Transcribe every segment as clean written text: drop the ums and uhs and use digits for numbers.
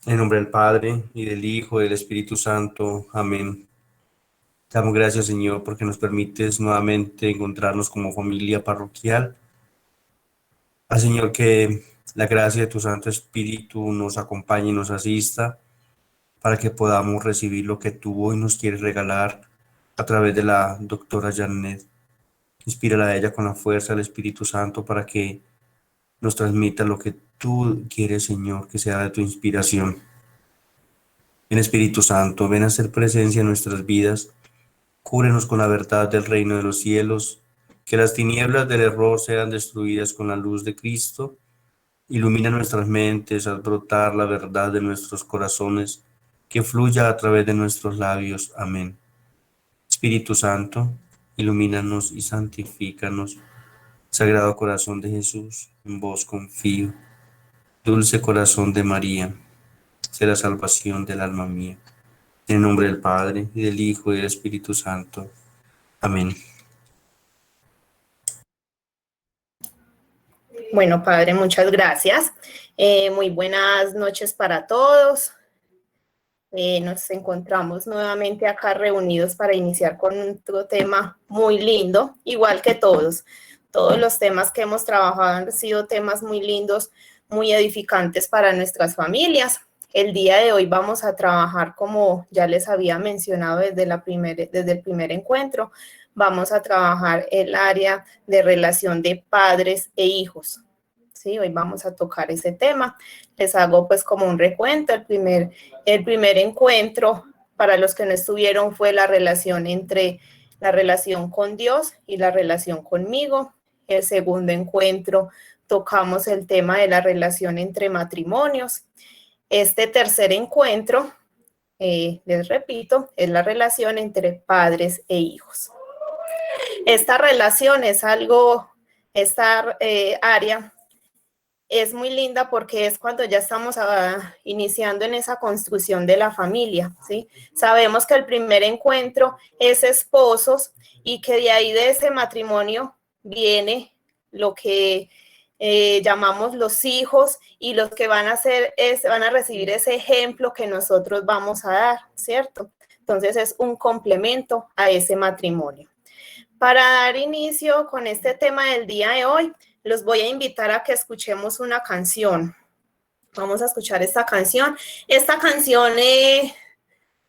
En nombre del Padre, y del Hijo, y del Espíritu Santo. Amén. Damos gracias, Señor, porque nos permites nuevamente encontrarnos como familia parroquial. Señor, que la gracia de tu Santo Espíritu nos acompañe y nos asista para que podamos recibir lo que tú hoy nos quieres regalar a través de la doctora Janet. Inspírala a ella con la fuerza del Espíritu Santo para que nos transmita lo que tú quieres, Señor, que sea de tu inspiración. Ven, Espíritu Santo, ven a hacer presencia en nuestras vidas. Cúbrenos con la verdad del reino de los cielos, que las tinieblas del error sean destruidas con la luz de Cristo. Ilumina nuestras mentes al brotar la verdad de nuestros corazones, que fluya a través de nuestros labios. Amén. Espíritu Santo, ilumínanos y santifícanos. Sagrado corazón de Jesús, en vos confío. Dulce corazón de María, sé la salvación del alma mía. En el nombre del Padre, y del Hijo, y del Espíritu Santo. Amén. Bueno, Padre, muchas gracias. Muy buenas noches para todos. Nos encontramos nuevamente acá reunidos para iniciar con otro tema muy lindo, igual que todos. Todos los temas que hemos trabajado han sido temas muy lindos, muy edificantes para nuestras familias. El día de hoy vamos a trabajar, como ya les había mencionado desde el primer encuentro, vamos a trabajar el área de relación de padres e hijos. Sí, hoy vamos a tocar ese tema. Les hago pues como un recuento. El primer encuentro, para los que no estuvieron, fue la relación con Dios y la relación conmigo. El segundo encuentro tocamos el tema de la relación entre matrimonios. Este tercer encuentro, les repito, es la relación entre padres e hijos. Esta relación es esta área es muy linda porque es cuando ya estamos iniciando en esa construcción de la familia, ¿sí? Sabemos que el primer encuentro es esposos y que de ahí de ese matrimonio viene lo que llamamos los hijos y los que van a recibir ese ejemplo que nosotros vamos a dar, ¿cierto? Entonces es un complemento a ese matrimonio. Para dar inicio con este tema del día de hoy, los voy a invitar a que escuchemos una canción. Vamos a escuchar esta canción. Esta canción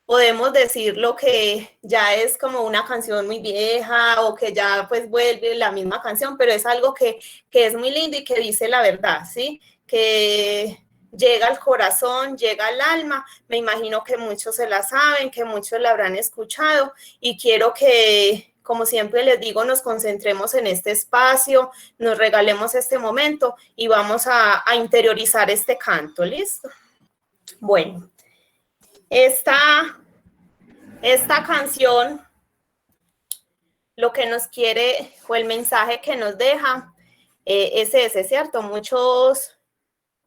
podemos decir lo que ya es como una canción muy vieja o que ya pues vuelve la misma canción, pero es algo que es muy lindo y que dice la verdad, ¿sí? Que llega al corazón, llega al alma. Me imagino que muchos se la saben, que muchos la habrán escuchado y quiero que, como siempre les digo, nos concentremos en este espacio, nos regalemos este momento y vamos a interiorizar este canto, ¿listo? Bueno, esta canción lo que nos quiere o el mensaje que nos deja es ese, ¿cierto? Muchos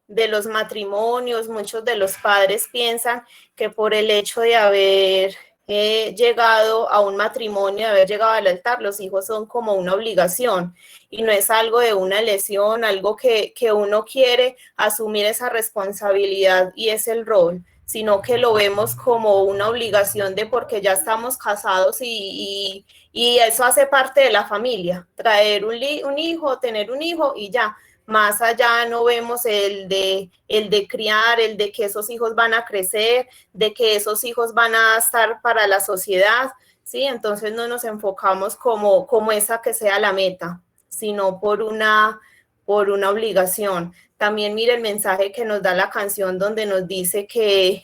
de los matrimonios, muchos de los padres piensan que por el hecho de haber llegado a un matrimonio, de haber llegado al altar, los hijos son como una obligación y no es algo de una elección, algo que uno quiere asumir esa responsabilidad y es el rol, sino que lo vemos como una obligación de porque ya estamos casados y eso hace parte de la familia, traer un hijo, tener un hijo y ya. Más allá no vemos el de criar, el de que esos hijos van a crecer, de que esos hijos van a estar para la sociedad, ¿sí? Entonces no nos enfocamos como esa que sea la meta, sino por una obligación. También mire el mensaje que nos da la canción donde nos dice que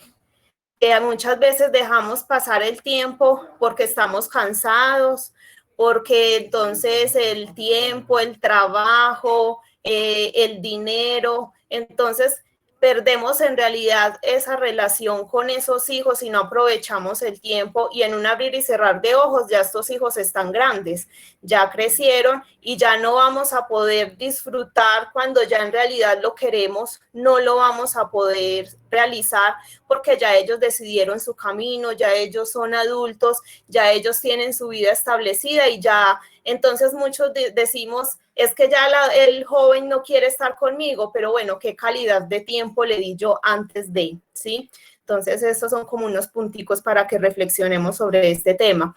muchas veces dejamos pasar el tiempo porque estamos cansados, porque entonces el tiempo, el trabajo, el dinero, entonces perdemos en realidad esa relación con esos hijos y no aprovechamos el tiempo y en un abrir y cerrar de ojos ya estos hijos están grandes, ya crecieron y ya no vamos a poder disfrutar cuando ya en realidad lo queremos, no lo vamos a poder realizar porque ya ellos decidieron su camino, ya ellos son adultos, ya ellos tienen su vida establecida y ya Entonces muchos decimos, es que ya el joven no quiere estar conmigo, pero bueno, ¿qué calidad de tiempo le di yo antes de? ¿Sí? Entonces, estos son como unos punticos para que reflexionemos sobre este tema.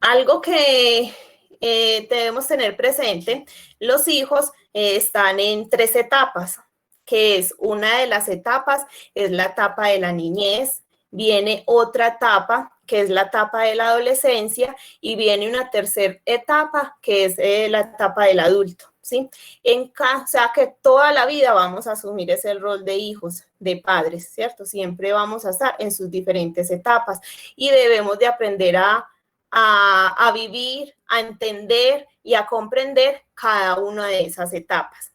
Algo que debemos tener presente, los hijos están en 3 etapas, que es una de las etapas, es la etapa de la niñez, viene otra etapa, que es la etapa de la adolescencia, y viene una tercera etapa, que es la etapa del adulto, ¿sí? O sea, que toda la vida vamos a asumir ese rol de hijos, de padres, ¿cierto? Siempre vamos a estar en sus diferentes etapas y debemos de aprender a vivir, a entender y a comprender cada una de esas etapas.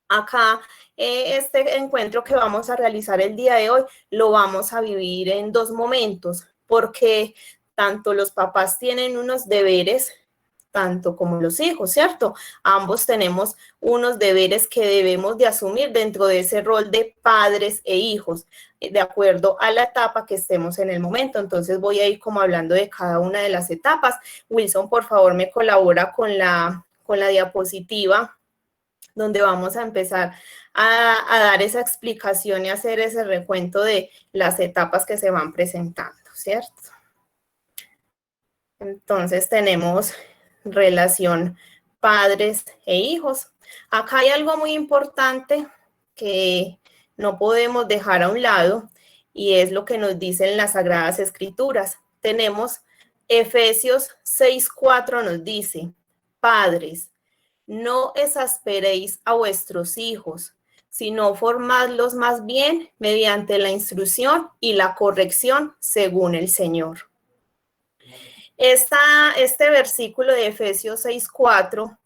Acá, este encuentro que vamos a realizar el día de hoy, lo vamos a vivir en 2 momentos, porque tanto los papás tienen unos deberes, tanto como los hijos, ¿cierto? Ambos tenemos unos deberes que debemos de asumir dentro de ese rol de padres e hijos, de acuerdo a la etapa que estemos en el momento. Entonces voy a ir como hablando de cada una de las etapas. Wilson, por favor, me colabora con la diapositiva, donde vamos a empezar a dar esa explicación y hacer ese recuento de las etapas que se van presentando, ¿cierto? Entonces tenemos relación padres e hijos. Acá hay algo muy importante que no podemos dejar a un lado y es lo que nos dicen las Sagradas Escrituras. Tenemos Efesios 6:4 nos dice, padres, no exasperéis a vuestros hijos, sino formadlos más bien mediante la instrucción y la corrección según el Señor. Este versículo de Efesios 6:4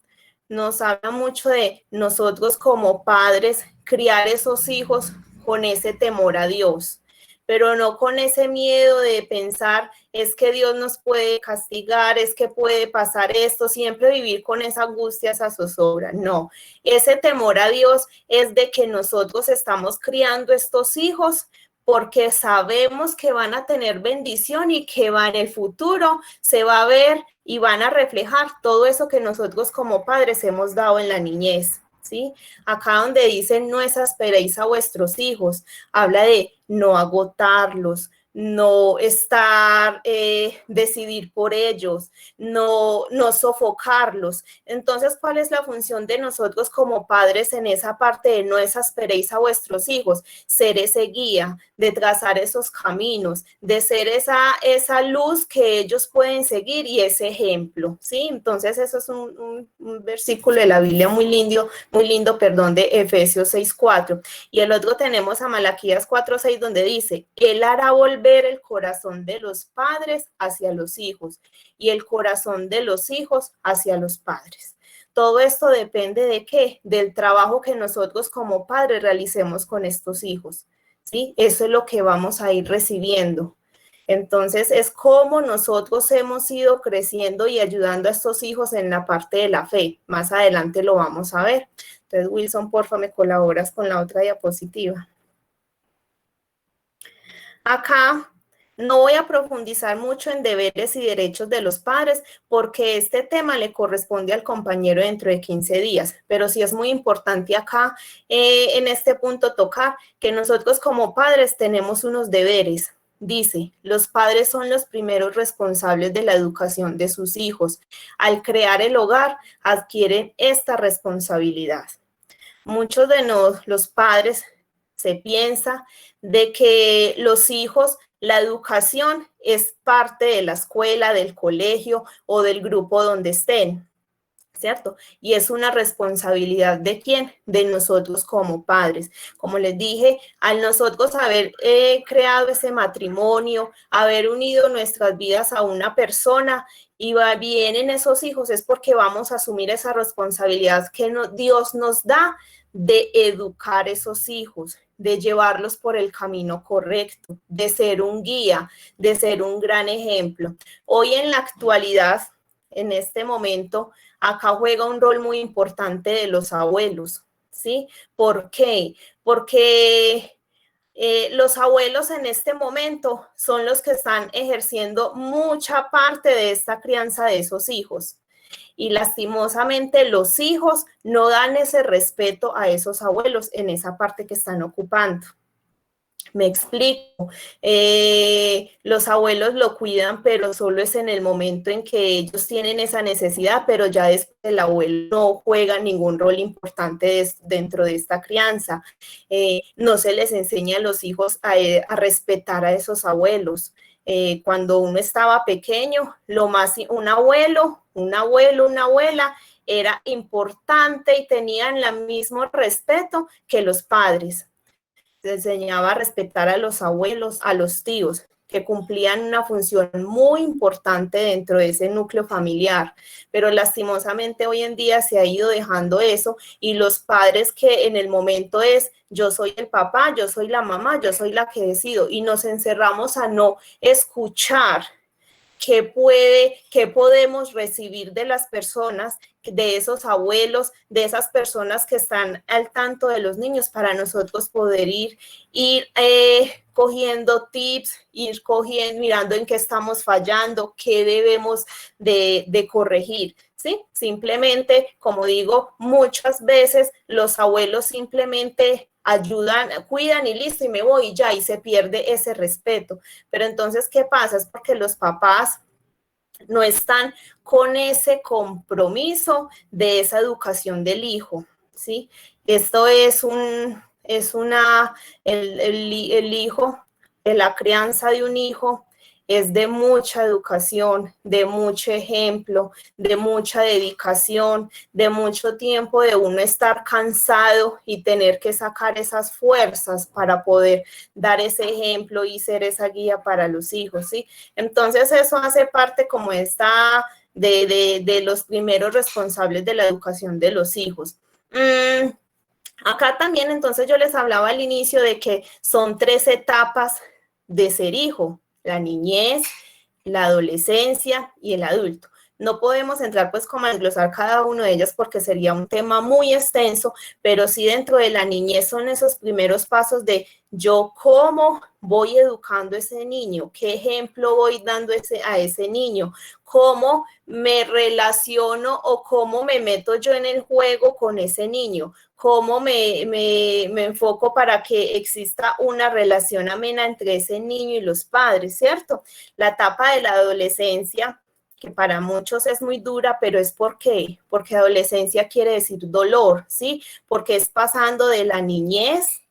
nos habla mucho de nosotros como padres criar esos hijos con ese temor a Dios, pero no con ese miedo de pensar es que Dios nos puede castigar, es que puede pasar esto, siempre vivir con esa angustia, esa zozobra. No, ese temor a Dios es de que nosotros estamos criando estos hijos porque sabemos que van a tener bendición y que en el futuro se va a ver y van a reflejar todo eso que nosotros como padres hemos dado en la niñez, ¿sí? Acá donde dice no exasperéis a vuestros hijos, habla de no agotarlos, no decidir por ellos, no sofocarlos. Entonces, ¿cuál es la función de nosotros como padres en esa parte de no exasperéis a vuestros hijos? Ser ese guía, de trazar esos caminos, de ser esa luz que ellos pueden seguir y ese ejemplo, ¿sí? Entonces, eso es un versículo de la Biblia muy lindo, de Efesios 6:4. Y el otro tenemos a Malaquías 4:6, donde dice, Él hará volver el corazón de los padres hacia los hijos y el corazón de los hijos hacia los padres. Todo esto depende de qué, del trabajo que nosotros como padres realicemos con estos hijos, ¿sí? Eso es lo que vamos a ir recibiendo. Entonces, es como nosotros hemos ido creciendo y ayudando a estos hijos en la parte de la fe. Más adelante lo vamos a ver. Entonces, Wilson, porfa, me colaboras con la otra diapositiva. Acá no voy a profundizar mucho en deberes y derechos de los padres porque este tema le corresponde al compañero dentro de 15 días, pero sí es muy importante acá en este punto tocar que nosotros como padres tenemos unos deberes. Dice, los padres son los primeros responsables de la educación de sus hijos. Al crear el hogar, adquieren esta responsabilidad. Muchos de los padres se piensa de que los hijos, la educación es parte de la escuela, del colegio o del grupo donde estén, ¿cierto? Y es una responsabilidad de quién, de nosotros como padres. Como les dije, al nosotros haber creado ese matrimonio, haber unido nuestras vidas a una persona y vienen esos hijos, es porque vamos a asumir esa responsabilidad que Dios nos da de educar esos hijos, de llevarlos por el camino correcto, de ser un guía, de ser un gran ejemplo. Hoy en la actualidad, en este momento, acá juega un rol muy importante de los abuelos, ¿sí? ¿Por qué? Porque Los abuelos en este momento son los que están ejerciendo mucha parte de esta crianza de esos hijos. Y lastimosamente los hijos no dan ese respeto a esos abuelos en esa parte que están ocupando. Me explico. Los abuelos lo cuidan, pero solo es en el momento en que ellos tienen esa necesidad, pero ya después el abuelo no juega ningún rol importante dentro de esta crianza. No se les enseña a los hijos a respetar a esos abuelos. Cuando uno estaba pequeño, un abuelo, una abuela era importante y tenían el mismo respeto que los padres. Se enseñaba a respetar a los abuelos, a los tíos, que cumplían una función muy importante dentro de ese núcleo familiar, pero lastimosamente hoy en día se ha ido dejando eso y los padres que en el momento es yo soy el papá, yo soy la mamá, yo soy la que decido y nos encerramos a no escuchar qué podemos recibir de las personas, de esos abuelos, de esas personas que están al tanto de los niños para nosotros poder ir cogiendo tips, mirando en qué estamos fallando, qué debemos de corregir. ¿Sí? Simplemente, como digo, muchas veces los abuelos simplemente ayudan, cuidan y listo, y me voy y ya, y se pierde ese respeto. Pero entonces, ¿qué pasa? Es porque los papás no están con ese compromiso de esa educación del hijo, ¿sí? Esto es el hijo, de la crianza de un hijo, es de mucha educación, de mucho ejemplo, de mucha dedicación, de mucho tiempo de uno estar cansado y tener que sacar esas fuerzas para poder dar ese ejemplo y ser esa guía para los hijos, ¿sí? Entonces eso hace parte como de los primeros responsables de la educación de los hijos. Acá también entonces yo les hablaba al inicio de que son 3 etapas de ser hijo: la niñez, la adolescencia y el adulto. No podemos entrar pues como a desglosar cada uno de ellas porque sería un tema muy extenso, pero sí dentro de la niñez son esos primeros pasos de yo cómo voy educando a ese niño, qué ejemplo voy dando a ese niño, cómo me relaciono o cómo me meto yo en el juego con ese niño, cómo me enfoco para que exista una relación amena entre ese niño y los padres, ¿cierto? La etapa de la adolescencia, que para muchos es muy dura, pero es porque adolescencia quiere decir dolor, ¿sí? Porque es pasando de la niñez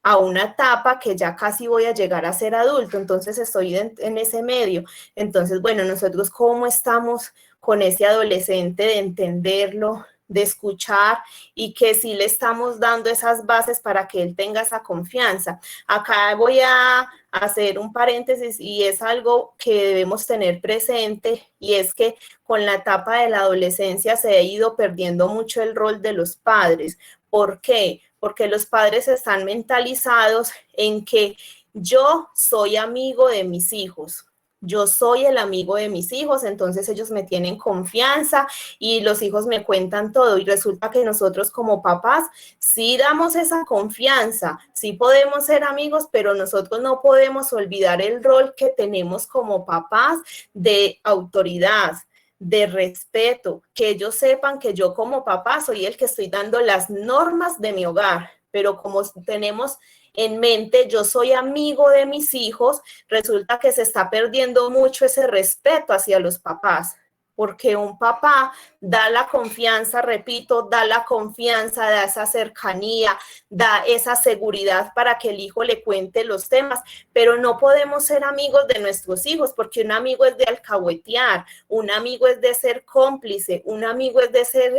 a una etapa que ya casi voy a llegar a ser adulto, entonces estoy en ese medio. Entonces, bueno, nosotros cómo estamos con ese adolescente de entenderlo, de escuchar y que sí le estamos dando esas bases para que él tenga esa confianza. Acá voy a hacer un paréntesis y es algo que debemos tener presente y es que con la etapa de la adolescencia se ha ido perdiendo mucho el rol de los padres. ¿Por qué? Porque los padres están mentalizados en que yo soy amigo de mis hijos. Yo soy el amigo de mis hijos, entonces ellos me tienen confianza y los hijos me cuentan todo. Y resulta que nosotros como papás sí damos esa confianza, sí podemos ser amigos, pero nosotros no podemos olvidar el rol que tenemos como papás de autoridad, de respeto, que ellos sepan que yo como papá soy el que estoy dando las normas de mi hogar, pero como tenemos en mente, yo soy amigo de mis hijos, resulta que se está perdiendo mucho ese respeto hacia los papás, porque un papá da la confianza, repito, da la confianza, da esa cercanía, da esa seguridad para que el hijo le cuente los temas, pero no podemos ser amigos de nuestros hijos, porque un amigo es de alcahuetear, un amigo es de ser cómplice, un amigo es de ser,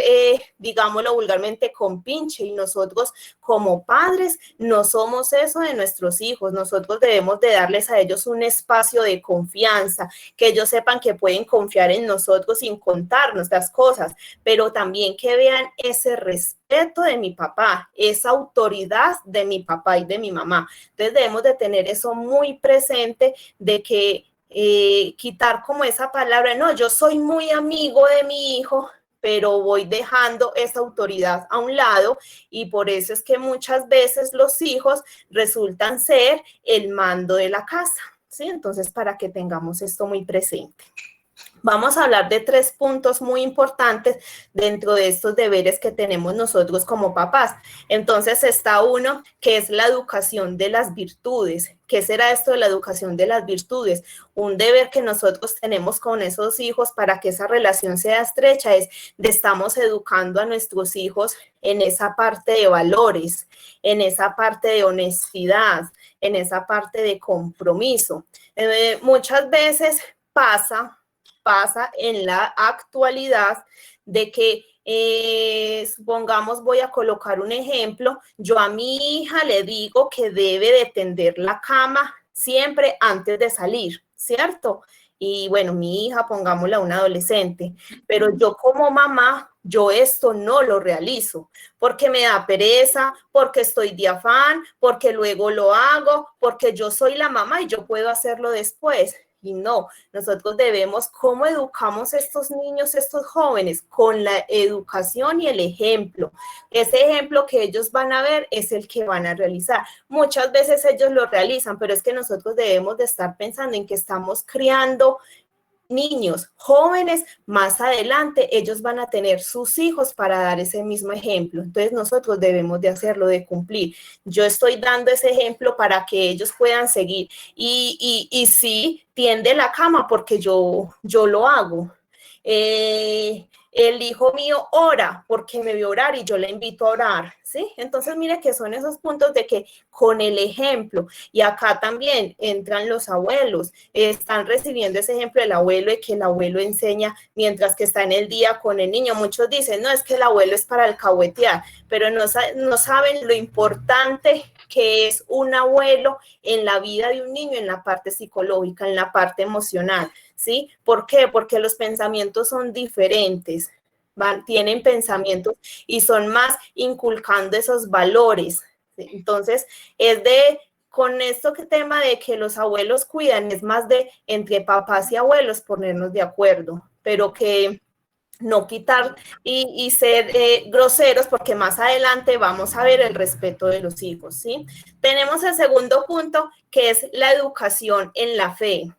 digámoslo vulgarmente, compinche, y nosotros como padres no somos eso de nuestros hijos, nosotros debemos de darles a ellos un espacio de confianza, que ellos sepan que pueden confiar en nosotros sin contarnos las cosas, pero también que vean ese respeto de mi papá, esa autoridad de mi papá y de mi mamá. Entonces debemos de tener eso muy presente de que quitar como esa palabra, no, yo soy muy amigo de mi hijo, pero voy dejando esa autoridad a un lado y por eso es que muchas veces los hijos resultan ser el mando de la casa, ¿sí? Entonces, para que tengamos esto muy presente. Vamos a hablar de 3 puntos muy importantes dentro de estos deberes que tenemos nosotros como papás. Entonces está uno, que es la educación de las virtudes. ¿Qué será esto de la educación de las virtudes? Un deber que nosotros tenemos con esos hijos para que esa relación sea estrecha es de estamos educando a nuestros hijos en esa parte de valores, en esa parte de honestidad, en esa parte de compromiso. Muchas veces pasa en la actualidad de que, supongamos, voy a colocar un ejemplo, yo a mi hija le digo que debe de tender la cama siempre antes de salir, ¿cierto? Y bueno, mi hija, pongámosla una adolescente, pero yo como mamá, yo esto no lo realizo, porque me da pereza, porque estoy de afán, porque luego lo hago, porque yo soy la mamá y yo puedo hacerlo después. Y no, nosotros debemos, ¿cómo educamos a estos niños, estos jóvenes? Con la educación y el ejemplo. Ese ejemplo que ellos van a ver es el que van a realizar. Muchas veces ellos lo realizan, pero es que nosotros debemos de estar pensando en que estamos criando niños, jóvenes, más adelante ellos van a tener sus hijos para dar ese mismo ejemplo. Entonces nosotros debemos de hacerlo, de cumplir. Yo estoy dando ese ejemplo para que ellos puedan seguir. Y sí, tiende la cama porque yo lo hago. El hijo mío ora porque me vio orar y yo le invito a orar, ¿sí? Entonces, mire que son esos puntos de que con el ejemplo, y acá también entran los abuelos, están recibiendo ese ejemplo del abuelo y que el abuelo enseña mientras que está en el día con el niño. Muchos dicen, no, es que el abuelo es para alcahuetear, pero no saben lo importante que es un abuelo en la vida de un niño, en la parte psicológica, en la parte emocional, ¿sí? ¿Por qué? Porque los pensamientos son diferentes, tienen pensamientos y son más inculcando esos valores, ¿sí? Entonces, con esto que tema de que los abuelos cuidan, es más de entre papás y abuelos ponernos de acuerdo, pero que no quitar y ser groseros, porque más adelante vamos a ver el respeto de los hijos, ¿sí? Tenemos el segundo punto, que es la educación en la fe.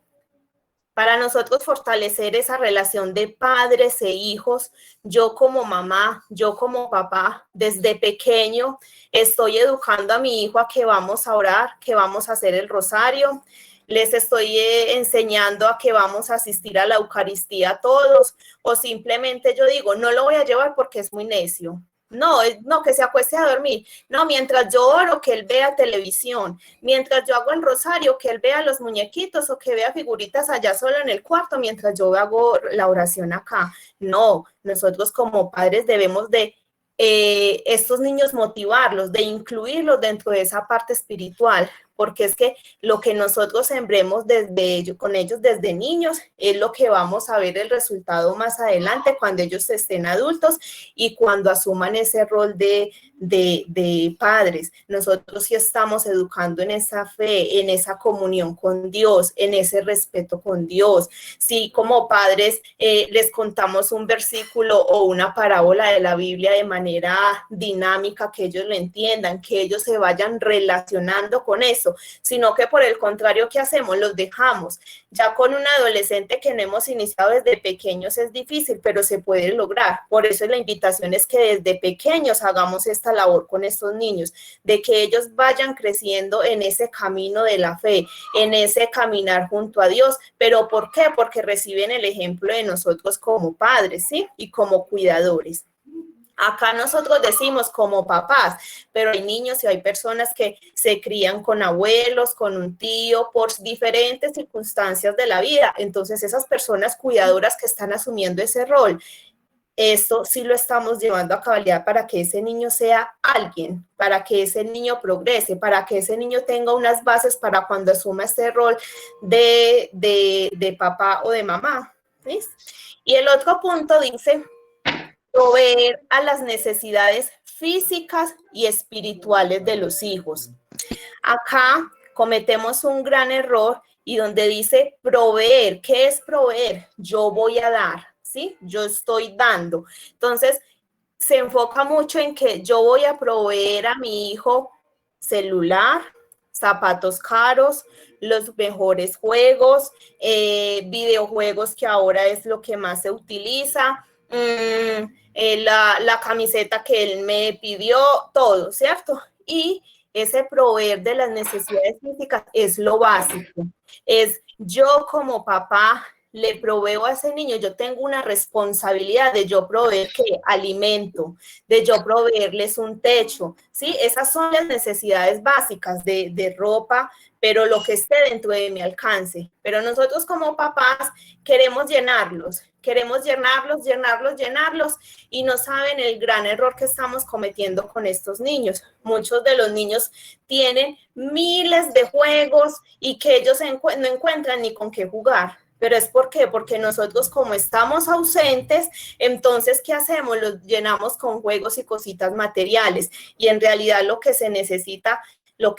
Para nosotros fortalecer esa relación de padres e hijos, yo como mamá, yo como papá, desde pequeño estoy educando a mi hijo a que vamos a orar, que vamos a hacer el rosario, les estoy enseñando a que vamos a asistir a la Eucaristía todos, o simplemente yo digo, no lo voy a llevar porque es muy necio. No, no, que se acueste a dormir. No, mientras yo oro, que él vea televisión. Mientras yo hago el rosario, que él vea los muñequitos o que vea figuritas allá solo en el cuarto mientras yo hago la oración acá. No, nosotros como padres debemos de estos niños motivarlos, de incluirlos dentro de esa parte espiritual, porque es que lo que nosotros sembremos con ellos desde niños es lo que vamos a ver el resultado más adelante cuando ellos estén adultos y cuando asuman ese rol de padres. Nosotros sí estamos educando en esa fe, en esa comunión con Dios, en ese respeto con Dios. Si como padres les contamos un versículo o una parábola de la Biblia de manera dinámica, que ellos lo entiendan, que ellos se vayan relacionando con eso, sino que por el contrario, ¿qué hacemos? Los dejamos. Ya con un adolescente que no hemos iniciado desde pequeños es difícil, pero se puede lograr. Por eso la invitación es que desde pequeños hagamos esta labor con estos niños, de que ellos vayan creciendo en ese camino de la fe, en ese caminar junto a Dios. ¿Pero por qué? Porque reciben el ejemplo de nosotros como padres, ¿sí? Y como cuidadores. Acá nosotros decimos como papás, pero hay niños y hay personas que se crían con abuelos, con un tío, por diferentes circunstancias de la vida. Entonces, esas personas cuidadoras que están asumiendo ese rol, esto sí lo estamos llevando a cabalidad para que ese niño sea alguien, para que ese niño progrese, para que ese niño tenga unas bases para cuando asuma este rol de papá o de mamá, ¿sí? Y el otro punto dice proveer a las necesidades físicas y espirituales de los hijos. Acá cometemos un gran error y donde dice proveer. ¿Qué es proveer? Yo voy a dar, ¿sí? Yo estoy dando. Entonces, se enfoca mucho en que yo voy a proveer a mi hijo celular, zapatos caros, los mejores juegos, videojuegos que ahora es lo que más se utiliza, la camiseta que él me pidió, todo, ¿cierto? Y ese proveer de las necesidades físicas es lo básico. Es yo como papá le proveo a ese niño, yo tengo una responsabilidad de yo proveer ¿qué? Alimento, de yo proveerles un techo, ¿sí? Esas son las necesidades básicas de ropa, pero lo que esté dentro de mi alcance. Pero nosotros como papás queremos llenarlos, y no saben el gran error que estamos cometiendo con estos niños. Muchos de los niños tienen miles de juegos y que ellos no encuentran ni con qué jugar. ¿Pero es por qué? Porque nosotros como estamos ausentes, entonces, ¿qué hacemos? Los llenamos con juegos y cositas materiales. Y en realidad lo que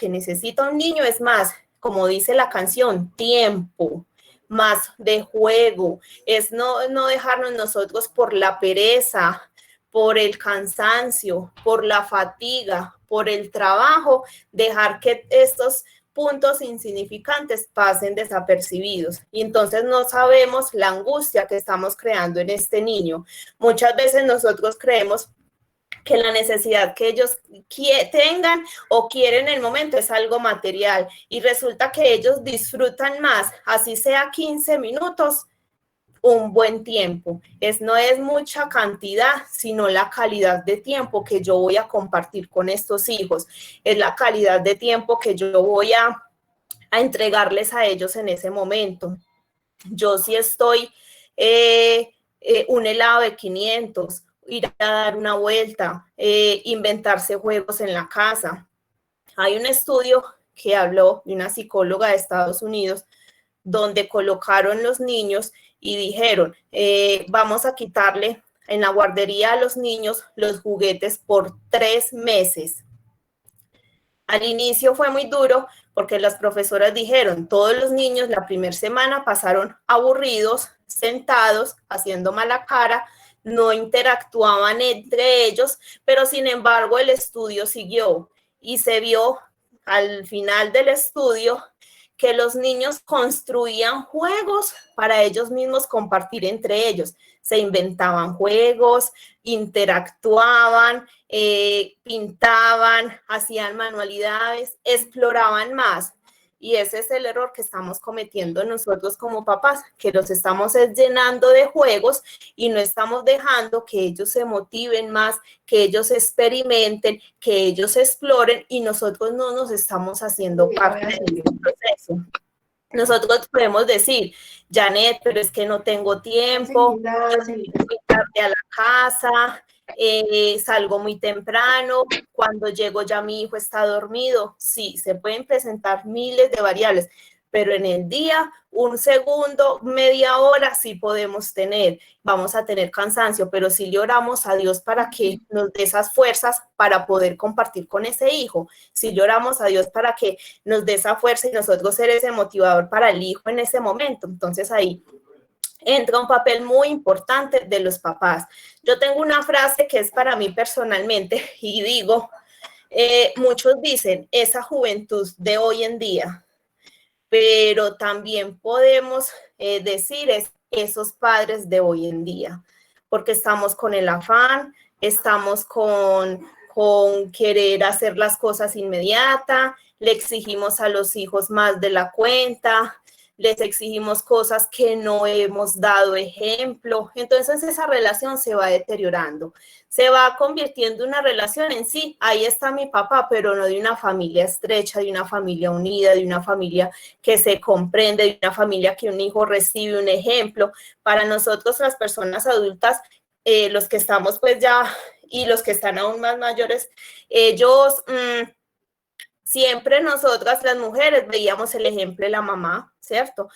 necesita un niño es más, como dice la canción, tiempo, más de juego. Es no dejarnos nosotros por la pereza, por el cansancio, por la fatiga, por el trabajo, dejar que estos puntos insignificantes pasen desapercibidos y entonces no sabemos la angustia que estamos creando en este niño. Muchas veces nosotros creemos que la necesidad que ellos tengan o quieren en el momento es algo material y resulta que ellos disfrutan más, así sea 15 minutos, un buen tiempo. No es mucha cantidad, sino la calidad de tiempo que yo voy a compartir con estos hijos. Es la calidad de tiempo que yo voy a entregarles a ellos en ese momento. Yo sí estoy un helado de 500, ir a dar una vuelta, inventarse juegos en la casa. Hay un estudio que habló de una psicóloga de Estados Unidos donde colocaron los niños y dijeron, vamos a quitarle en la guardería a los niños los juguetes por 3 meses. Al inicio fue muy duro porque las profesoras dijeron, todos los niños la primera semana pasaron aburridos, sentados, haciendo mala cara, no interactuaban entre ellos, pero sin embargo el estudio siguió y se vio al final del estudio que los niños construían juegos para ellos mismos compartir entre ellos. Se inventaban juegos, interactuaban, pintaban, hacían manualidades, exploraban más. Y ese es el error que estamos cometiendo nosotros como papás, que los estamos llenando de juegos y no estamos dejando que ellos se motiven más, que ellos experimenten, que ellos exploren y nosotros no nos estamos haciendo parte de este proceso. Nosotros podemos decir, Janet, pero es que no tengo tiempo, muy tarde a la casa, salgo muy temprano, cuando llego ya mi hijo está dormido. Sí, se pueden presentar miles de variables, pero en el día, un segundo, media hora sí podemos tener. Vamos a tener cansancio, pero sí le oramos a Dios para que nos dé esas fuerzas para poder compartir con ese hijo. Sí le oramos a Dios para que nos dé esa fuerza y nosotros ser ese motivador para el hijo en ese momento. Entonces ahí entra un papel muy importante de los papás. Yo tengo una frase que es para mí personalmente y digo, muchos dicen, esa juventud de hoy en día, pero también podemos decir esos padres de hoy en día, porque estamos con el afán, estamos con querer hacer las cosas inmediata, le exigimos a los hijos más de la cuenta, les exigimos cosas que no hemos dado ejemplo, entonces esa relación se va deteriorando, se va convirtiendo en una relación en sí, ahí está mi papá, pero no de una familia estrecha, de una familia unida, de una familia que se comprende, de una familia que un hijo recibe un ejemplo. Para nosotros las personas adultas, los que estamos pues ya y los que están aún más mayores, ellos siempre nosotras las mujeres veíamos el ejemplo de la mamá, ¿cierto?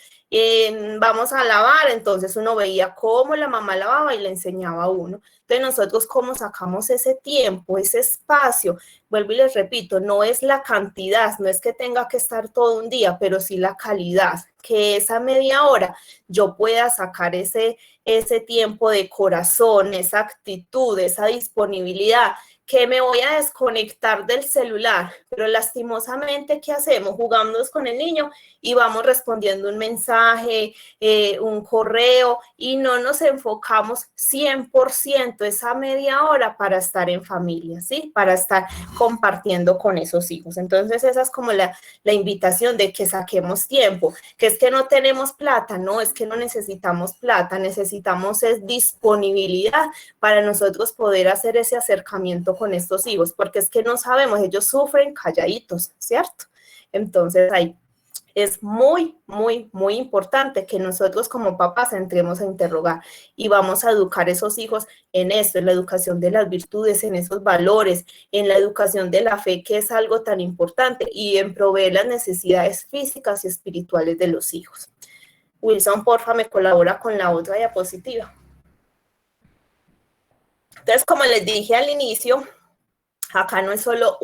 Vamos a lavar, entonces uno veía cómo la mamá lavaba y le enseñaba a uno. Entonces nosotros cómo sacamos ese tiempo, ese espacio, vuelvo y les repito, no es la cantidad, no es que tenga que estar todo un día, pero sí la calidad, que esa media hora yo pueda sacar ese tiempo de corazón, esa actitud, esa disponibilidad, que me voy a desconectar del celular, pero lastimosamente, ¿qué hacemos? Jugamos con el niño y vamos respondiendo un mensaje, un correo, y no nos enfocamos 100% esa media hora para estar en familia, ¿sí? Para estar compartiendo con esos hijos. Entonces, esa es como la invitación de que saquemos tiempo, que es que no tenemos plata, no, es que no necesitamos plata, necesitamos es disponibilidad para nosotros poder hacer ese acercamiento con estos hijos, porque es que no sabemos, ellos sufren calladitos, ¿cierto? Entonces ahí es muy, muy, muy importante que nosotros como papás entremos a interrogar y vamos a educar a esos hijos en esto, en la educación de las virtudes, en esos valores, en la educación de la fe, que es algo tan importante, y en proveer las necesidades físicas y espirituales de los hijos. Wilson, porfa, me colabora con la otra diapositiva. Entonces, como les dije al inicio, acá no es solo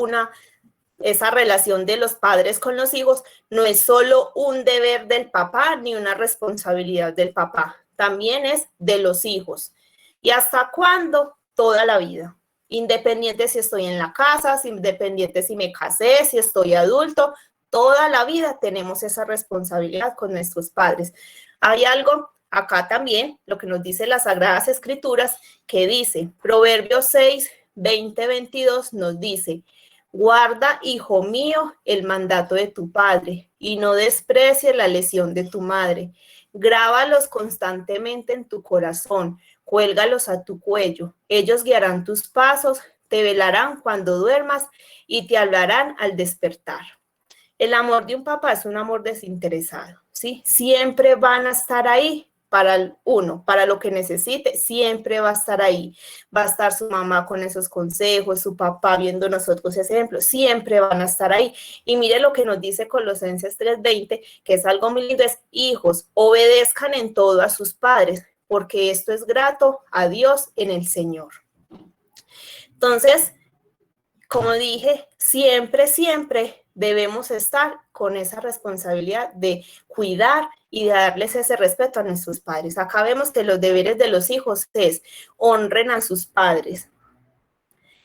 esa relación de los padres con los hijos, no es solo un deber del papá ni una responsabilidad del papá, también es de los hijos. ¿Y hasta cuándo? Toda la vida. Independiente si estoy en la casa, independiente si me casé, si estoy adulto, toda la vida tenemos esa responsabilidad con nuestros padres. Hay algo acá también, lo que nos dice las Sagradas Escrituras, que dice, Proverbios 6, 20, 22, nos dice, guarda, hijo mío, el mandato de tu padre y no desprecies la lesión de tu madre. Grábalos constantemente en tu corazón, cuélgalos a tu cuello. Ellos guiarán tus pasos, te velarán cuando duermas y te hablarán al despertar. El amor de un papá es un amor desinteresado, ¿sí? Siempre van a estar ahí para uno, para lo que necesite, siempre va a estar ahí. Va a estar su mamá con esos consejos, su papá viendo nosotros ese ejemplo, siempre van a estar ahí. Y mire lo que nos dice Colosenses 3:20, que es algo muy lindo, es, hijos, obedezcan en todo a sus padres, porque esto es grato a Dios en el Señor. Entonces, como dije, siempre, siempre debemos estar con esa responsabilidad de cuidar y de darles ese respeto a nuestros padres. Acá vemos que los deberes de los hijos es honren a sus padres.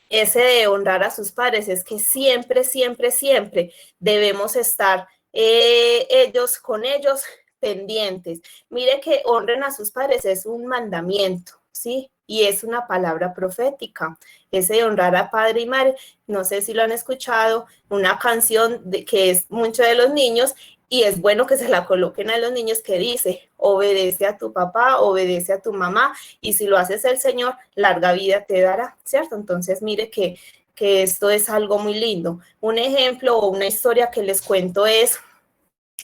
Ese de honrar a sus padres es que siempre, siempre, siempre debemos estar ellos con ellos pendientes. Mire que honren a sus padres es un mandamiento, ¿sí? Y es una palabra profética, ese de honrar a padre y madre. No sé si lo han escuchado, una canción que es mucho de los niños, y es bueno que se la coloquen a los niños, que dice, obedece a tu papá, obedece a tu mamá, y si lo haces el Señor, larga vida te dará, ¿cierto? Entonces, mire que esto es algo muy lindo. Un ejemplo o una historia que les cuento es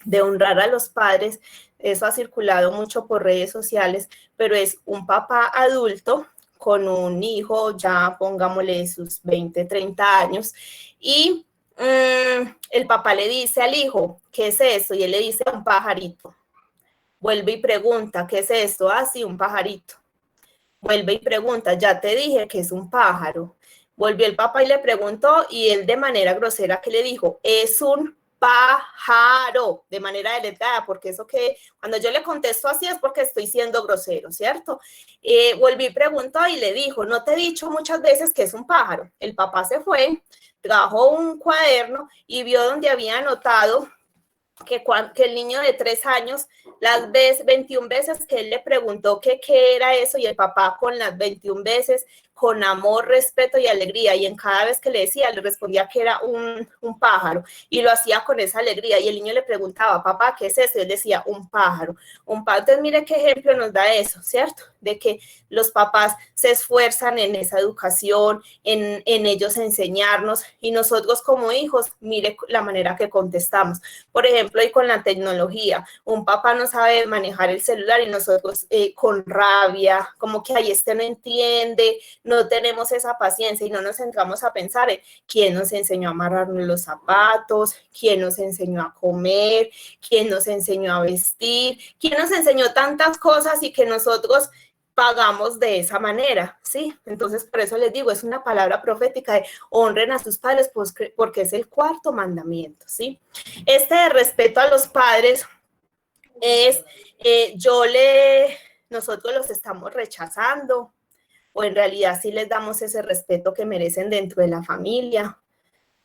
de honrar a los padres. Eso ha circulado mucho por redes sociales, pero es un papá adulto con un hijo, ya pongámosle sus 20, 30 años, y el papá le dice al hijo, ¿qué es esto? Y él le dice, un pajarito. Vuelve y pregunta, ¿qué es esto? Ah, sí, un pajarito. Vuelve y pregunta, ya te dije que es un pájaro. Volvió el papá y le preguntó, y él de manera grosera que le dijo, es un pájaro, de manera deletreada, porque eso que cuando yo le contesto así es porque estoy siendo grosero, ¿cierto? Volví y preguntó y le dijo, no te he dicho muchas veces que es un pájaro. El papá se fue, trajo un cuaderno y vio donde había anotado que el niño de 3 años, las 21 veces que él le preguntó qué era eso, y el papá con las 21 veces, con amor, respeto y alegría, y en cada vez que le decía, le respondía que era un pájaro, y lo hacía con esa alegría, y el niño le preguntaba, papá, ¿qué es eso? Y él decía, un pájaro. Entonces, mire qué ejemplo nos da eso, ¿cierto? De que los papás se esfuerzan en esa educación, en ellos enseñarnos, y nosotros como hijos, mire la manera que contestamos. Por ejemplo, y con la tecnología, un papá no sabe manejar el celular y nosotros con rabia, como que ahí no entiende, no tenemos esa paciencia y no nos centramos a pensar en quién nos enseñó a amarrarnos los zapatos, quién nos enseñó a comer, quién nos enseñó a vestir, quién nos enseñó tantas cosas y que nosotros pagamos de esa manera, ¿sí? Entonces, por eso les digo, es una palabra profética de honren a sus padres porque es el cuarto mandamiento, ¿sí? Este de respeto a los padres es, nosotros los estamos rechazando, o en realidad sí les damos ese respeto que merecen dentro de la familia.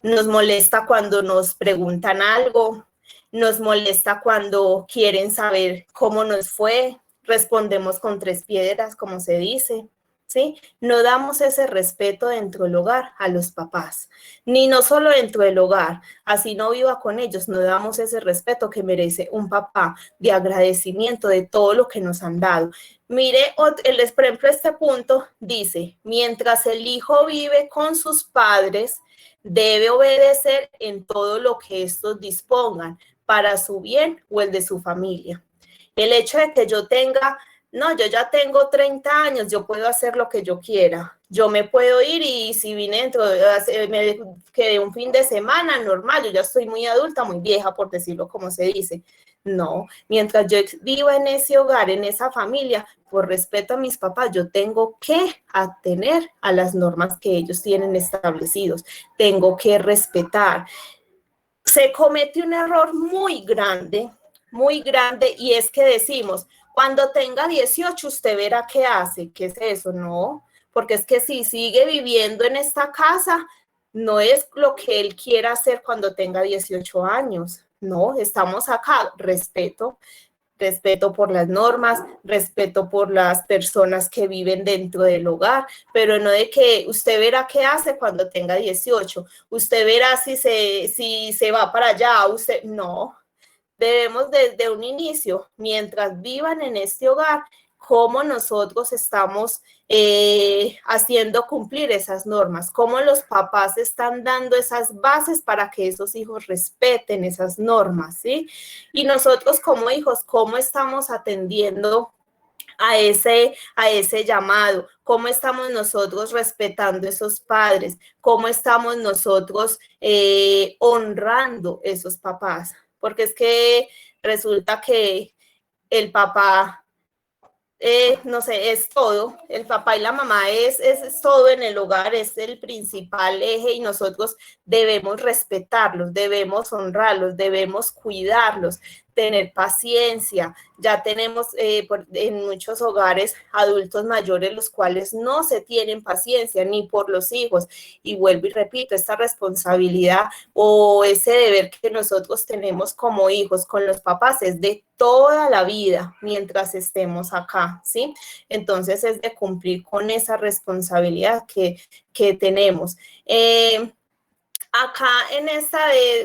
Nos molesta cuando nos preguntan algo, nos molesta cuando quieren saber cómo nos fue, respondemos con 3 piedras, como se dice, ¿sí? No damos ese respeto dentro del hogar a los papás, ni no solo dentro del hogar, así no viva con ellos, no damos ese respeto que merece un papá de agradecimiento de todo lo que nos han dado. Mire, por ejemplo, este punto dice, mientras el hijo vive con sus padres, debe obedecer en todo lo que estos dispongan para su bien o el de su familia. El hecho de que yo ya tengo 30 años, yo puedo hacer lo que yo quiera. Yo me puedo ir y si vine me quedé un fin de semana, normal, yo ya estoy muy adulta, muy vieja, por decirlo como se dice. No, mientras yo viva en ese hogar, en esa familia, por respeto a mis papás, yo tengo que atener a las normas que ellos tienen establecidos. Tengo que respetar. Se comete un error muy grande, y es que decimos, cuando tenga 18 usted verá qué hace. ¿Qué es eso? No, porque es que si sigue viviendo en esta casa, no es lo que él quiera hacer cuando tenga 18 años. No, estamos acá, respeto por las normas, respeto por las personas que viven dentro del hogar, pero no de que usted verá qué hace cuando tenga 18, usted verá si se va para allá, usted no. Debemos desde un inicio, mientras vivan en este hogar, cómo nosotros estamos haciendo cumplir esas normas, cómo los papás están dando esas bases para que esos hijos respeten esas normas, ¿sí? Y nosotros como hijos, cómo estamos atendiendo a ese llamado, cómo estamos nosotros respetando esos padres, cómo estamos nosotros honrando esos papás, porque es que resulta que el papá, no sé, es todo, el papá y la mamá es todo en el hogar, es el principal eje y nosotros debemos respetarlos, debemos honrarlos, debemos cuidarlos, tener paciencia. Ya tenemos en muchos hogares adultos mayores los cuales no se tienen paciencia ni por los hijos. Y vuelvo y repito, esta responsabilidad o ese deber que nosotros tenemos como hijos con los papás es de toda la vida mientras estemos acá, ¿sí? Entonces es de cumplir con esa responsabilidad que tenemos. Acá en esta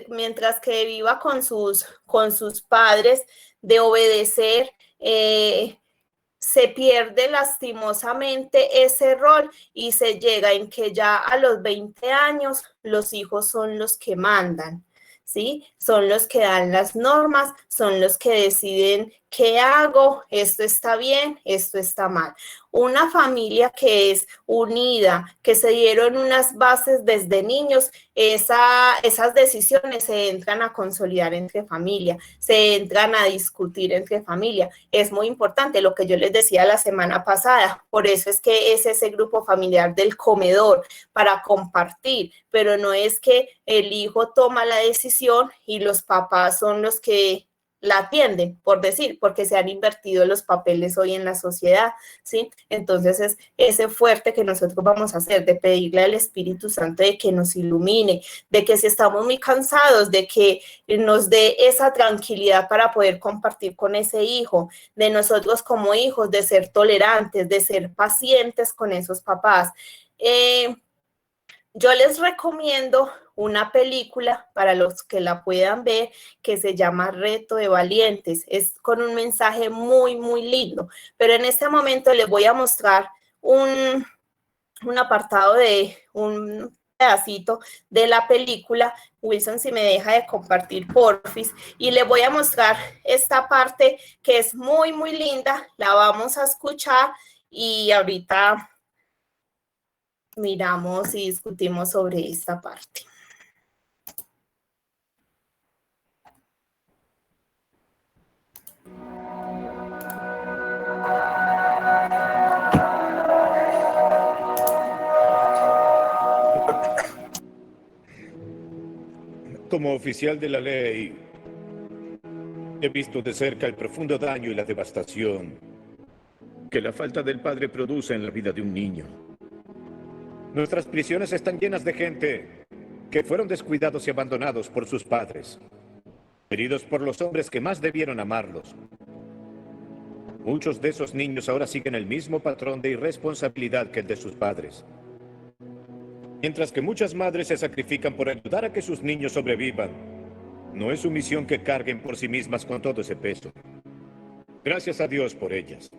mientras que viva con sus padres, de obedecer, se pierde lastimosamente ese rol y se llega en que ya a los 20 años los hijos son los que mandan, ¿sí? Son los que dan las normas, son los que deciden qué hago, esto está bien, esto está mal. Una familia que es unida, que se dieron unas bases desde niños, esas decisiones se entran a consolidar entre familia, se entran a discutir entre familia. Es muy importante lo que yo les decía la semana pasada, por eso es que es ese grupo familiar del comedor, para compartir, pero no es que el hijo toma la decisión y los papás son los que la atienden, por decir, porque se han invertido los papeles hoy en la sociedad, ¿sí? Entonces es ese fuerte que nosotros vamos a hacer, de pedirle al Espíritu Santo de que nos ilumine, de que si estamos muy cansados, de que nos dé esa tranquilidad para poder compartir con ese hijo, de nosotros como hijos, de ser tolerantes, de ser pacientes con esos papás. Yo les recomiendo una película para los que la puedan ver que se llama Reto de Valientes. Es con un mensaje muy, muy lindo. Pero en este momento les voy a mostrar un apartado de un pedacito de la película. Wilson, si me deja de compartir, porfis, y le voy a mostrar esta parte que es muy, muy linda. La vamos a escuchar y ahorita miramos y discutimos sobre esta parte. Como oficial de la ley, he visto de cerca el profundo daño y la devastación que la falta del padre produce en la vida de un niño. Nuestras prisiones están llenas de gente que fueron descuidados y abandonados por sus padres, heridos por los hombres que más debieron amarlos. Muchos de esos niños ahora siguen el mismo patrón de irresponsabilidad que el de sus padres. Mientras que muchas madres se sacrifican por ayudar a que sus niños sobrevivan, no es su misión que carguen por sí mismas con todo ese peso. Gracias a Dios por ellas.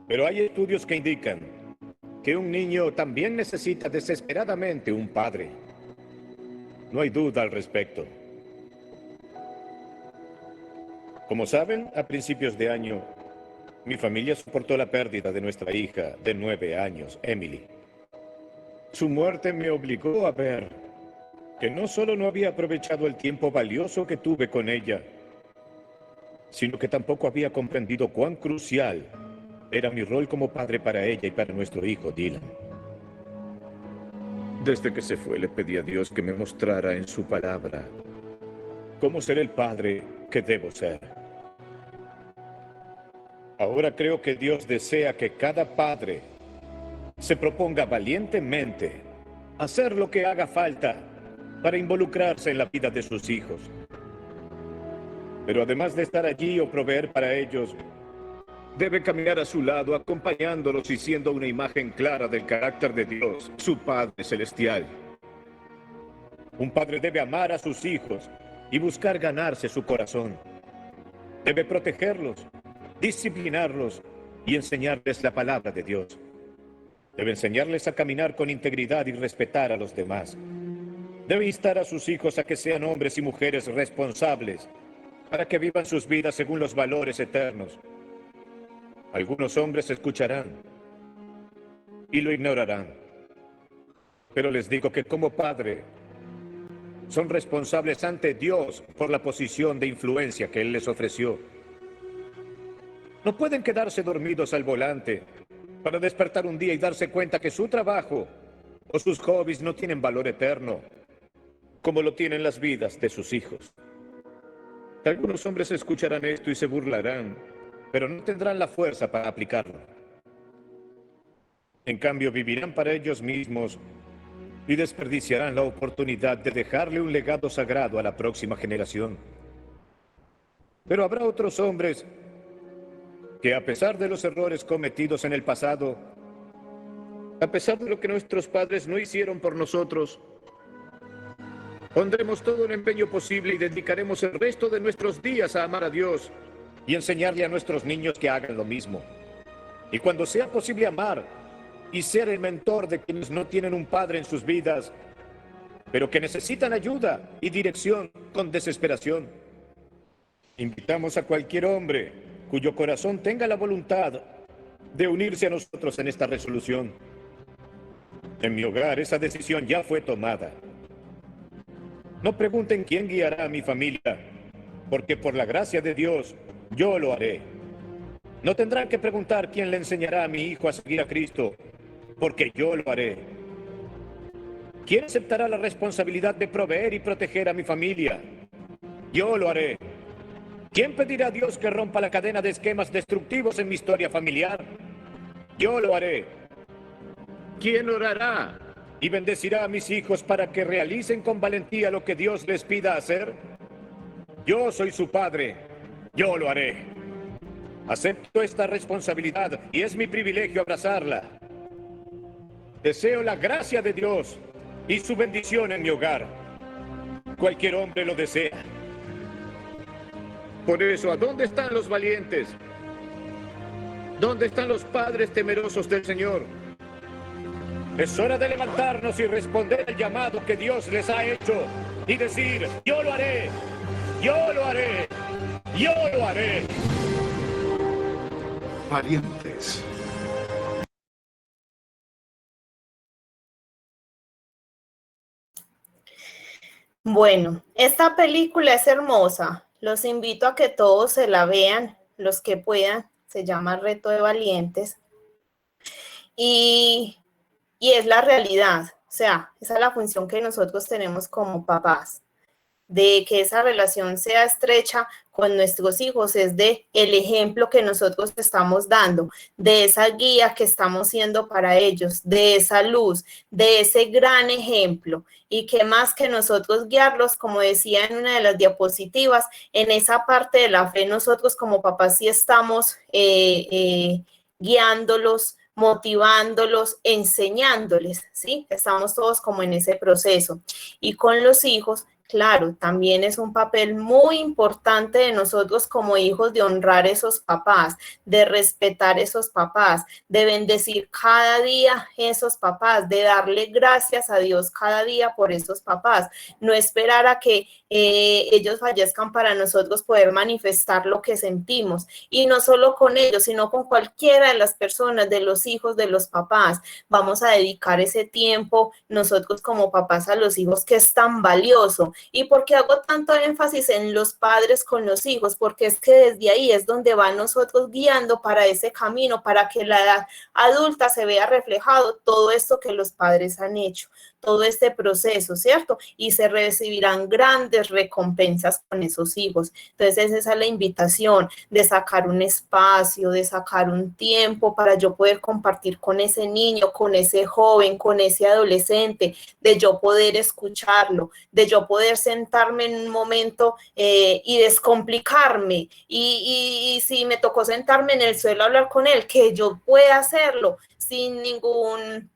Pero hay estudios que indican que un niño también necesita desesperadamente un padre. No hay duda al respecto. Como saben, a principios de año, mi familia soportó la pérdida de nuestra hija de 9 años, Emily. Su muerte me obligó a ver que no solo no había aprovechado el tiempo valioso que tuve con ella, sino que tampoco había comprendido cuán crucial era mi rol como padre para ella y para nuestro hijo, Dylan. Desde que se fue, le pedí a Dios que me mostrara en su palabra cómo ser el padre que debo ser. Ahora creo que Dios desea que cada padre se proponga valientemente hacer lo que haga falta para involucrarse en la vida de sus hijos. Pero además de estar allí o proveer para ellos, debe caminar a su lado, acompañándolos y siendo una imagen clara del carácter de Dios, su Padre Celestial. Un padre debe amar a sus hijos y buscar ganarse su corazón. Debe protegerlos, disciplinarlos y enseñarles la palabra de Dios. Debe enseñarles a caminar con integridad y respetar a los demás. Debe instar a sus hijos a que sean hombres y mujeres responsables para que vivan sus vidas según los valores eternos. Algunos hombres escucharán y lo ignorarán. Pero les digo que como padre son responsables ante Dios por la posición de influencia que Él les ofreció. No pueden quedarse dormidos al volante para despertar un día y darse cuenta que su trabajo o sus hobbies no tienen valor eterno, como lo tienen las vidas de sus hijos. Algunos hombres escucharán esto y se burlarán, pero no tendrán la fuerza para aplicarlo. En cambio, vivirán para ellos mismos y desperdiciarán la oportunidad de dejarle un legado sagrado a la próxima generación. Pero habrá otros hombres que, a pesar de los errores cometidos en el pasado, a pesar de lo que nuestros padres no hicieron por nosotros, pondremos todo el empeño posible y dedicaremos el resto de nuestros días a amar a Dios y enseñarle a nuestros niños que hagan lo mismo. Y cuando sea posible amar y ser el mentor de quienes no tienen un padre en sus vidas, pero que necesitan ayuda y dirección con desesperación, invitamos a cualquier hombre cuyo corazón tenga la voluntad de unirse a nosotros en esta resolución. En mi hogar esa decisión ya fue tomada. No pregunten quién guiará a mi familia, porque por la gracia de Dios, yo lo haré. No tendrán que preguntar quién le enseñará a mi hijo a seguir a Cristo, porque yo lo haré. ¿Quién aceptará la responsabilidad de proveer y proteger a mi familia? Yo lo haré. ¿Quién pedirá a Dios que rompa la cadena de esquemas destructivos en mi historia familiar? Yo lo haré. ¿Quién orará y bendecirá a mis hijos para que realicen con valentía lo que Dios les pida hacer? Yo soy su padre. Yo lo haré. Acepto esta responsabilidad y es mi privilegio abrazarla. Deseo la gracia de Dios y su bendición en mi hogar. Cualquier hombre lo desea. Por eso, ¿a dónde están los valientes? ¿Dónde están los padres temerosos del Señor? Es hora de levantarnos y responder al llamado que Dios les ha hecho y decir: yo lo haré, yo lo haré, yo lo haré. Valientes. Bueno, esta película es hermosa. Los invito a que todos se la vean, los que puedan. Se llama Reto de Valientes. Y es la realidad. O sea, esa es la función que nosotros tenemos como papás, de que esa relación sea estrecha con nuestros hijos, es de el ejemplo que nosotros estamos dando, de esa guía que estamos siendo para ellos, de esa luz, de ese gran ejemplo. Y qué más que nosotros guiarlos, como decía en una de las diapositivas, en esa parte de la fe nosotros como papás sí estamos guiándolos, motivándolos, enseñándoles, ¿sí? Estamos todos como en ese proceso. Y con los hijos, claro, también es un papel muy importante de nosotros como hijos de honrar esos papás, de respetar esos papás, de bendecir cada día esos papás, de darle gracias a Dios cada día por esos papás, no esperar a que ellos fallezcan para nosotros poder manifestar lo que sentimos, y no solo con ellos, sino con cualquiera de las personas, de los hijos, de los papás. Vamos a dedicar ese tiempo nosotros como papás a los hijos, que es tan valioso. ¿Y por qué hago tanto énfasis en los padres con los hijos? Porque es que desde ahí es donde van nosotros guiando para ese camino, para que la edad adulta se vea reflejado todo esto que los padres han hecho, todo este proceso, ¿cierto? Y se recibirán grandes recompensas con esos hijos. Entonces esa es la invitación, de sacar un espacio, de sacar un tiempo para yo poder compartir con ese niño, con ese joven, con ese adolescente, de yo poder escucharlo, de yo poder sentarme en un momento y descomplicarme. Y si me tocó sentarme en el suelo a hablar con él, que yo pueda hacerlo sin ningún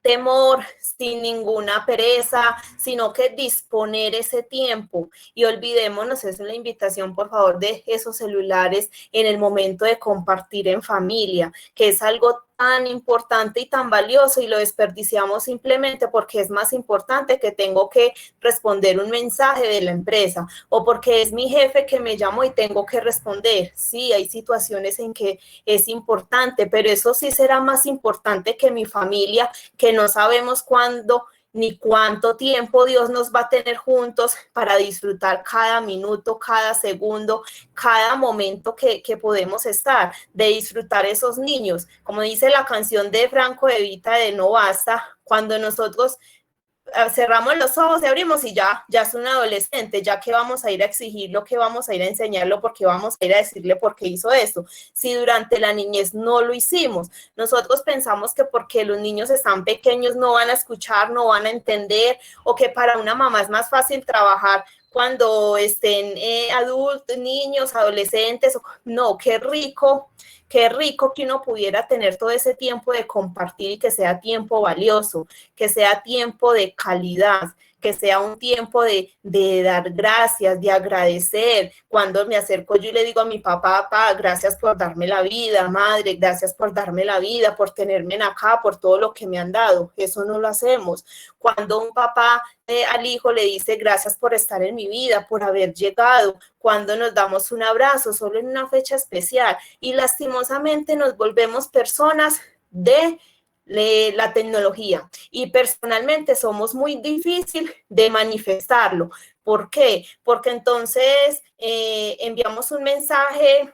temor, sin ninguna pereza, sino que disponer ese tiempo. Y olvidémonos, esa es la invitación, por favor, de esos celulares en el momento de compartir en familia, que es algo tan importante y tan valioso, y lo desperdiciamos simplemente porque es más importante que tengo que responder un mensaje de la empresa, o porque es mi jefe que me llamó y tengo que responder. Sí, hay situaciones en que es importante, pero eso sí será más importante que mi familia, que no sabemos cuándo ni cuánto tiempo Dios nos va a tener juntos para disfrutar cada minuto, cada segundo, cada momento que podemos estar, de disfrutar esos niños. Como dice la canción de Franco De Vita de No Basta, cuando nosotros cerramos los ojos y abrimos y ya es un adolescente, ya que vamos a ir a exigirlo, que vamos a ir a enseñarlo, porque vamos a ir a decirle por qué hizo esto, si durante la niñez no lo hicimos. Nosotros pensamos que porque los niños están pequeños no van a escuchar, no van a entender, o que para una mamá es más fácil trabajar cuando estén adultos, niños, adolescentes. No, qué rico que uno pudiera tener todo ese tiempo de compartir, y que sea tiempo valioso, que sea tiempo de calidad, que sea un tiempo de dar gracias, de agradecer. Cuando me acerco yo y le digo a mi papá: papá, gracias por darme la vida, madre, gracias por darme la vida, por tenerme acá, por todo lo que me han dado. Eso no lo hacemos. Cuando un papá al hijo le dice: gracias por estar en mi vida, por haber llegado. Cuando nos damos un abrazo solo en una fecha especial, y lastimosamente nos volvemos personas de la tecnología, y personalmente somos muy difícil de manifestarlo. ¿Por qué? Porque entonces enviamos un mensaje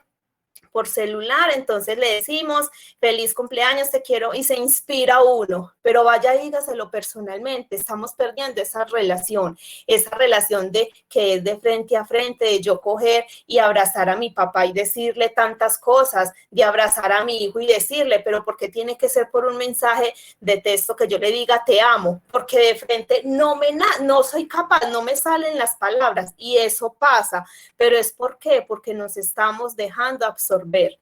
por celular, entonces le decimos: feliz cumpleaños, te quiero, y se inspira uno, pero vaya, dígaselo personalmente. Estamos perdiendo esa relación de que es de frente a frente, de yo coger y abrazar a mi papá y decirle tantas cosas, de abrazar a mi hijo y decirle, pero ¿por qué tiene que ser por un mensaje de texto que yo le diga te amo? Porque de frente no soy capaz, no me salen las palabras, y eso pasa. Pero es ¿por qué? Porque nos estamos dejando absorber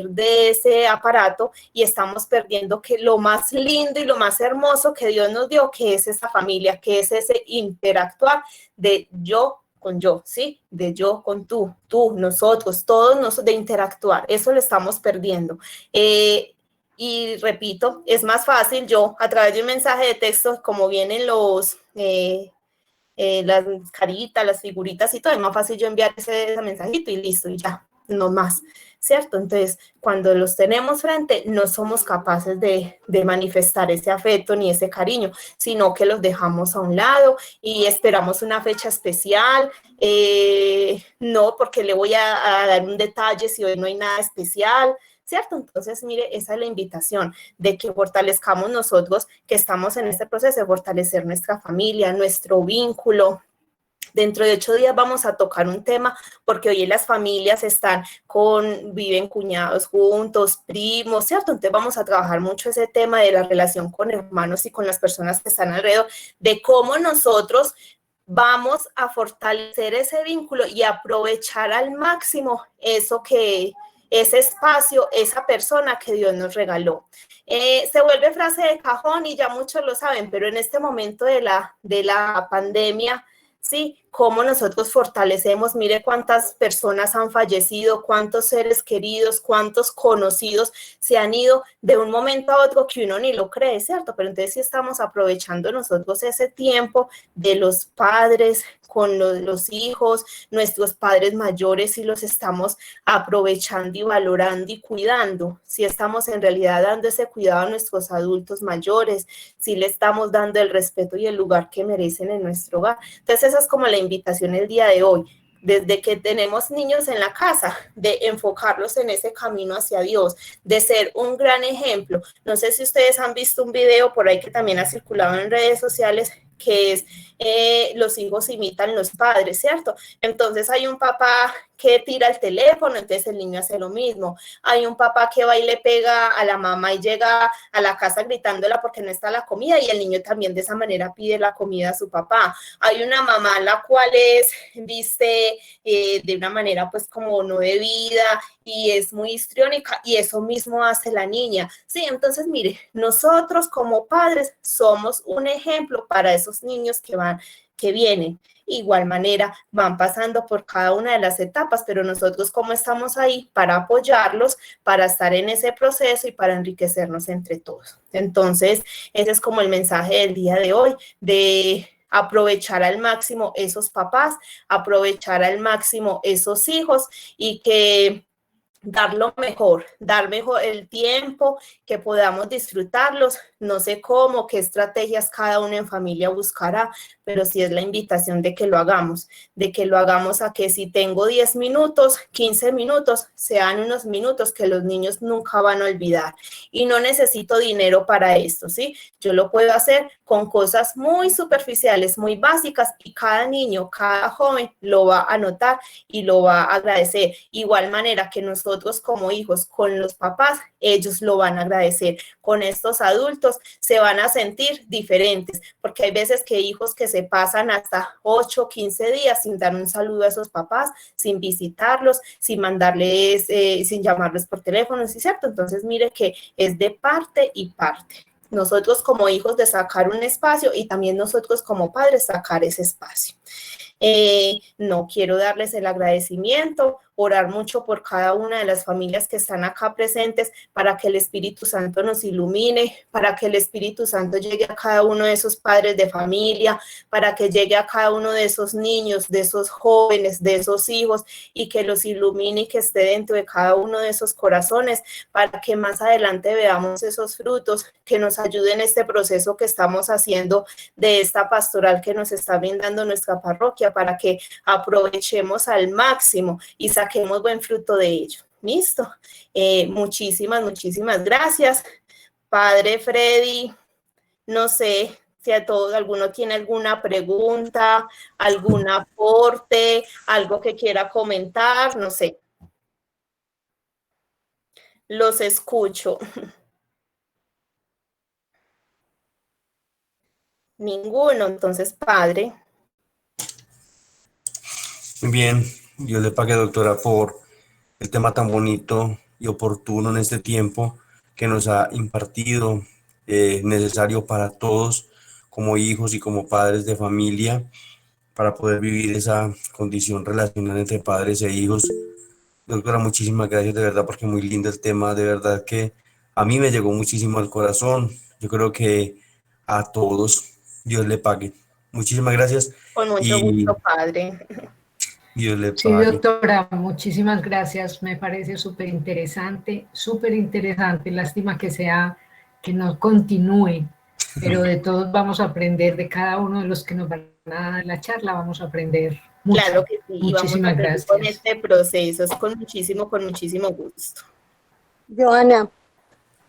de ese aparato, y estamos perdiendo que lo más lindo y lo más hermoso que Dios nos dio, que es esa familia, que es ese interactuar de yo con yo, ¿sí? De yo con tú, nosotros, todos de interactuar. Eso lo estamos perdiendo. Y repito, es más fácil yo a través de un mensaje de texto, como vienen las caritas, las figuritas y todo, es más fácil yo enviar ese mensajito y listo, y ya, no más, ¿cierto? Entonces, cuando los tenemos frente, no somos capaces de manifestar ese afecto ni ese cariño, sino que los dejamos a un lado y esperamos una fecha especial, no porque le voy a dar un detalle si hoy no hay nada especial, ¿cierto? Entonces, mire, esa es la invitación de que fortalezcamos nosotros que estamos en este proceso de fortalecer nuestra familia, nuestro vínculo. Dentro de 8 días vamos a tocar un tema porque hoy las familias viven cuñados juntos, primos, ¿cierto? Entonces vamos a trabajar mucho ese tema de la relación con hermanos y con las personas que están alrededor, de cómo nosotros vamos a fortalecer ese vínculo y aprovechar al máximo ese espacio, esa persona que Dios nos regaló. Se vuelve frase de cajón y ya muchos lo saben, pero en este momento de la pandemia, sí, cómo nosotros fortalecemos, mire cuántas personas han fallecido, cuántos seres queridos, cuántos conocidos se han ido de un momento a otro que uno ni lo cree, ¿cierto? Pero entonces sí estamos aprovechando nosotros ese tiempo de los padres con los hijos, nuestros padres mayores, y los estamos aprovechando y valorando y cuidando, si estamos en realidad dando ese cuidado a nuestros adultos mayores, si le estamos dando el respeto y el lugar que merecen en nuestro hogar. Entonces esa es como la invitación el día de hoy, desde que tenemos niños en la casa, de enfocarlos en ese camino hacia Dios, de ser un gran ejemplo. No sé si ustedes han visto un video por ahí que también ha circulado en redes sociales, que es los hijos imitan los padres, ¿cierto? Entonces hay un papá que tira el teléfono, entonces el niño hace lo mismo. Hay un papá que va y le pega a la mamá y llega a la casa gritándola porque no está la comida, y el niño también de esa manera pide la comida a su papá. Hay una mamá la cual viste de una manera pues como no debida y es muy histriónica, y eso mismo hace la niña. Sí, entonces mire, nosotros como padres somos un ejemplo para esos niños que vienen. Igual manera van pasando por cada una de las etapas, pero nosotros como estamos ahí para apoyarlos, para estar en ese proceso y para enriquecernos entre todos. Entonces, ese es como el mensaje del día de hoy, de aprovechar al máximo esos papás, aprovechar al máximo esos hijos, y que dar mejor el tiempo, que podamos disfrutarlos. No sé cómo, qué estrategias cada uno en familia buscará, pero sí es la invitación de que lo hagamos a que si tengo 10 minutos, 15 minutos, sean unos minutos que los niños nunca van a olvidar. Y no necesito dinero para esto, ¿sí? Yo lo puedo hacer con cosas muy superficiales, muy básicas, y cada niño, cada joven lo va a notar y lo va a agradecer. Igual manera que nosotros como hijos con los papás, ellos lo van a agradecer. Con estos adultos se van a sentir diferentes, porque hay veces que hijos que se pasan hasta 8, 15 días sin dar un saludo a esos papás, sin visitarlos, sin mandarles, sin llamarles por teléfono, ¿sí es cierto? Entonces mire que es de parte y parte. Nosotros como hijos de sacar un espacio, y también nosotros como padres sacar ese espacio. No quiero darles el agradecimiento, orar mucho por cada una de las familias que están acá presentes, para que el Espíritu Santo nos ilumine, para que el Espíritu Santo llegue a cada uno de esos padres de familia, para que llegue a cada uno de esos niños, de esos jóvenes, de esos hijos, y que los ilumine y que esté dentro de cada uno de esos corazones, para que más adelante veamos esos frutos que nos ayuden en este proceso que estamos haciendo de esta pastoral que nos está brindando nuestra parroquia, para que aprovechemos al máximo y saquemos buen fruto de ello. ¿Listo? Muchísimas gracias. Padre Freddy, no sé si a todos alguno tiene alguna pregunta, algún aporte, algo que quiera comentar, no sé. Los escucho. Ninguno, entonces, padre. Muy bien, Dios le pague, doctora, por el tema tan bonito y oportuno en este tiempo que nos ha impartido, necesario para todos como hijos y como padres de familia, para poder vivir esa condición relacional entre padres e hijos. Doctora, muchísimas gracias de verdad, porque muy lindo el tema, de verdad que A mí me llegó muchísimo al corazón. Yo creo que a todos Dios le pague. Muchísimas gracias Con mucho y gusto, padre. Dios le Sí, pague. doctora, muchísimas gracias. Me parece súper interesante, súper interesante. Lástima que no continúe, pero de todos vamos a aprender, de cada uno de los que nos van a dar la charla, vamos a aprender mucho. Claro que sí, y vamos a Muchísimas seguir con gracias. este proceso, es con muchísimo gusto. Joana,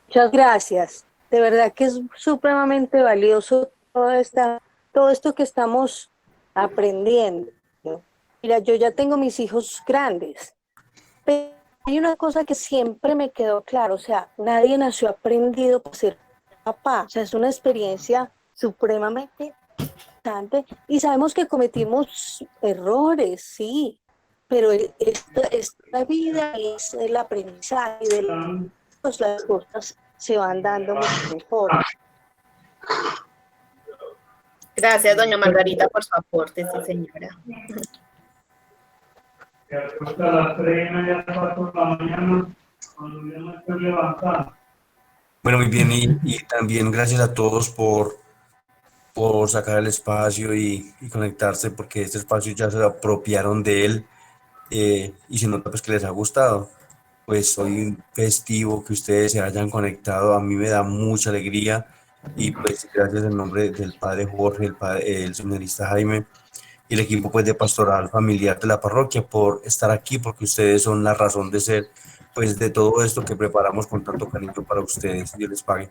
muchas gracias. De verdad que es supremamente valioso todo esto que estamos aprendiendo. Mira, yo ya tengo mis hijos grandes, pero hay una cosa que siempre me quedó claro, o sea, nadie nació aprendido para ser papá, o sea, es una experiencia supremamente importante y sabemos que cometimos errores, sí, pero esta vida es el aprendizaje y pues las cosas se van dando mucho mejor. Gracias, doña Margarita, por su aporte, sí, señora. Que hasta las 3:30, 4 de la mañana, cuando yo no estoy levantada. Bueno, muy bien, y también gracias a todos por sacar el espacio y conectarse, porque este espacio ya se lo apropiaron de él, y se nota pues que les ha gustado. Pues hoy festivo, que ustedes se hayan conectado, a mí me da mucha alegría, y pues gracias en nombre del padre Jorge, el seminarista Jaime, y el equipo pues de pastoral familiar de la parroquia por estar aquí, porque ustedes son la razón de ser pues de todo esto que preparamos con tanto cariño para ustedes. Dios les pague.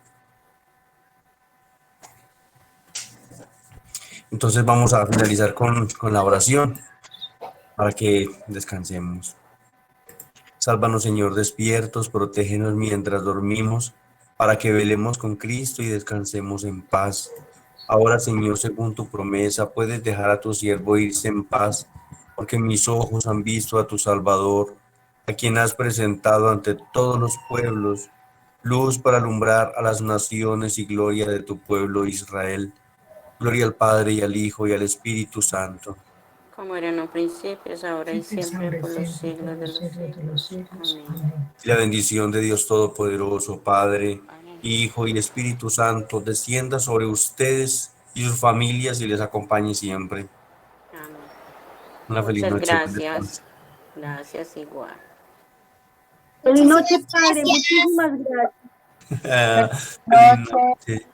Entonces vamos a finalizar con la oración para que descansemos. Sálvanos, Señor, despiertos, protégenos mientras dormimos, para que velemos con Cristo y descansemos en paz. Ahora, Señor, según tu promesa, puedes dejar a tu siervo irse en paz, porque mis ojos han visto a tu Salvador, a quien has presentado ante todos los pueblos, luz para alumbrar a las naciones y gloria de tu pueblo Israel. Gloria al Padre y al Hijo y al Espíritu Santo. Como era en un principio, es ahora y siempre, por los siglos de los siglos. Amén. Y la bendición de Dios Todopoderoso, Padre, Hijo y Espíritu Santo, descienda sobre ustedes y sus familias y les acompañe siempre. Amén. Una feliz Muchas noche. gracias. Gracias igual. Feliz noche, padre. Muchísimas gracias. Feliz noche.